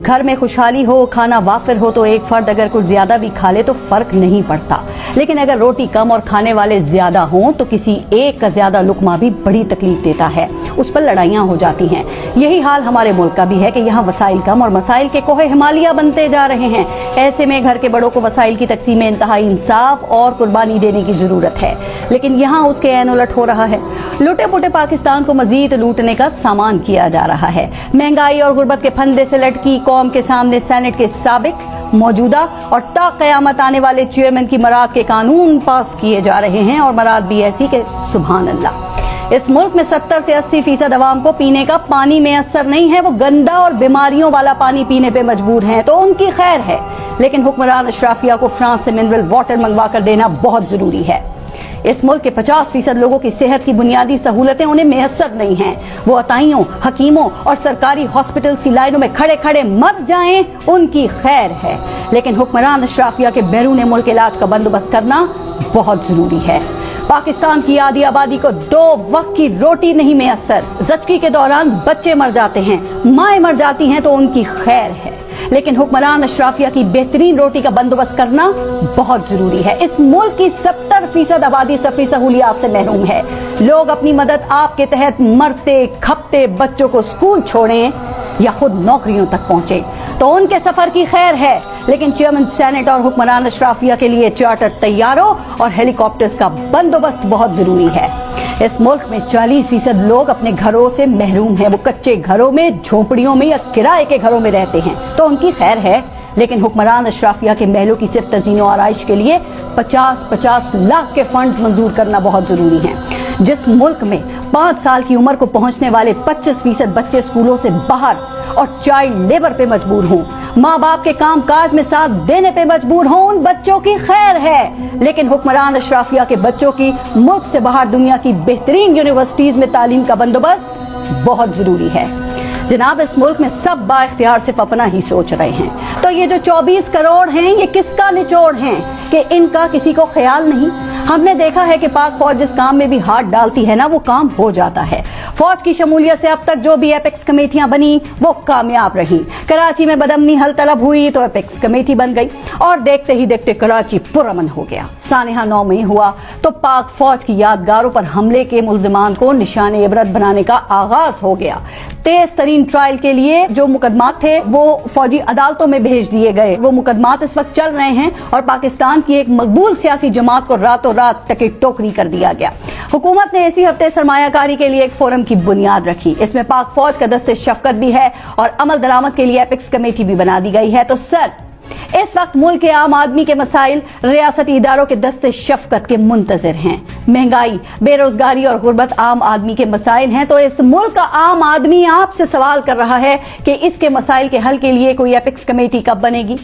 घर में खुशहाली हो, खाना वाफिर हो तो एक फर्द अगर कुछ ज्यादा भी खा ले तो फर्क नहीं पड़ता, लेकिन अगर रोटी कम और खाने वाले ज्यादा हों तो किसी एक का ज्यादा लुकमा भी बड़ी तकलीफ देता है, उस पर लड़ाइयां हो जाती हैं। यही हाल हमारे मुल्क का भी है कि यहाँ वसाइल कम और मसाइल के कोहे हिमालय बनते जा रहे हैं। ऐसे में घर के बड़ों को वसाइल की तकसीम में इंतहाई इंसाफ और कुर्बानी देने की जरूरत है, लेकिन यहाँ उसके ऐन उलट हो रहा है। लुटे पुटे पाकिस्तान को मजीद लूटने का सामान किया जा रहा है। महंगाई और गुर्बत के फंदे से लटकी कौम के सामने सेनेट के साबिक, मौजूदा और ता क़यामत आने वाले चेयरमैन की मराद के कानून पास किए जा रहे हैं, और मराद भी ऐसी के सुभान अल्लाह। इस मुल्क में 70 से 80% अवाम को पीने का पानी मैसर नहीं है, वो गंदा और बीमारियों वाला पानी पीने पे मजबूर हैं, तो उनकी खैर है, लेकिन हुक्मरान अशराफिया को फ्रांस से मिनरल वाटर मंगवा कर देना बहुत जरूरी है। इस मुल्क के 50% लोगों की सेहत की बुनियादी सहूलतें उन्हें मैसर नहीं हैं। वो अताइयों, हकीमों और सरकारी हॉस्पिटल्स की लाइनों में खड़े खड़े मर जाएं, उनकी खैर है, लेकिन हुक्मरान अशराफिया के बैरून मुल्क इलाज का बंदोबस्त करना बहुत जरूरी है। पाकिस्तान की आधी आबादी को 2 वक्त की रोटी नहीं मैसर, ज़चकी के दौरान बच्चे मर जाते हैं, माएं मर जाती हैं, तो उनकी खैर है, लेकिन हुक्मरान अशराफिया की बेहतरीन रोटी का बंदोबस्त करना बहुत जरूरी है। इस मुल्क की 70% आबादी सफी सहूलियात से महरूम है। लोग अपनी मदद आपके तहत मरते खपते बच्चों को स्कूल छोड़ें या खुद नौकरियों तक पहुंचे तो उनके सफर की खैर है, लेकिन चेयरमैन सेनेट और हुक्मरान अशराफिया के लिए चार्टर तैयारों और हेलीकॉप्टर्स का बंदोबस्त बहुत जरूरी है। इस मुल्क में 40% लोग अपने घरों से महरूम हैं। वो कच्चे घरों में, झोपड़ियों में या किराए के घरों में रहते हैं, तो उनकी खैर है, लेकिन हुक्मरान अशराफिया के महलों की सिर्फ तज़ीनो आराइश के लिए 50-50 लाख के फंड्स मंजूर करना बहुत जरूरी है। जिस मुल्क में 5 साल की उम्र को पहुंचने वाले 25% बच्चे स्कूलों से बाहर और चाइल्ड लेबर पे मजबूर हों, माँ बाप के काम काज में साथ देने पे मजबूर हों, उन बच्चों की खैर है, लेकिन हुक्मरान अशराफिया के बच्चों की मुल्क से बाहर दुनिया की बेहतरीन यूनिवर्सिटीज में तालीम का बंदोबस्त बहुत जरूरी है। जनाब, इस मुल्क में सब बाइख्तियार सिर्फ अपना ही सोच रहे हैं, तो ये जो 24 करोड़ हैं, ये किसका निचोड़ हैं कि इनका किसी को ख्याल नहीं। हमने देखा है कि पाक फौज जिस काम में भी हाथ डालती है ना, वो काम हो जाता है। फौज की शमूलियत से अब तक जो भी एपेक्स कमेटियां बनी वो कामयाब रही। कराची में बदअमनी हल तलब हुई तो एपेक्स कमेटी बन गई, और देखते ही देखते कराची पुरअमन हो गया। सानेहा 9 में हुआ तो पाक फौज की यादगारों पर हमले के मुल्जिमान को निशाने इबरत बनाने का आगाज हो गया। तेज तरीन ट्रायल के लिए जो मुकदमात थे वो फौजी अदालतों में भेज दिए गए। वो मुकदमात इस वक्त चल रहे हैं, और पाकिस्तान की एक मकबूल सियासी जमात को रातों रात टिकट टोकरी कर दिया गया। हुकूमत ने इसी हफ्ते सरमायाकारी के लिए एक फोरम की बुनियाद रखी। इसमें पाक फौज का दस्ते शफकत भी है और अमल दरामद के लिए एपेक्स कमेटी भी बना दी गई है। तो सर, इस वक्त मुल्क के आम आदमी के मसाइल रियासती इदारों के दस्ते शफकत के मुंतजिर हैं। महंगाई, बेरोजगारी और गुर्बत आम आदमी के मसाइल हैं, तो इस मुल्क का आम आदमी आपसे सवाल कर रहा है कि इसके मसाइल के हल के लिए कोई एपेक्स कमेटी कब बनेगी।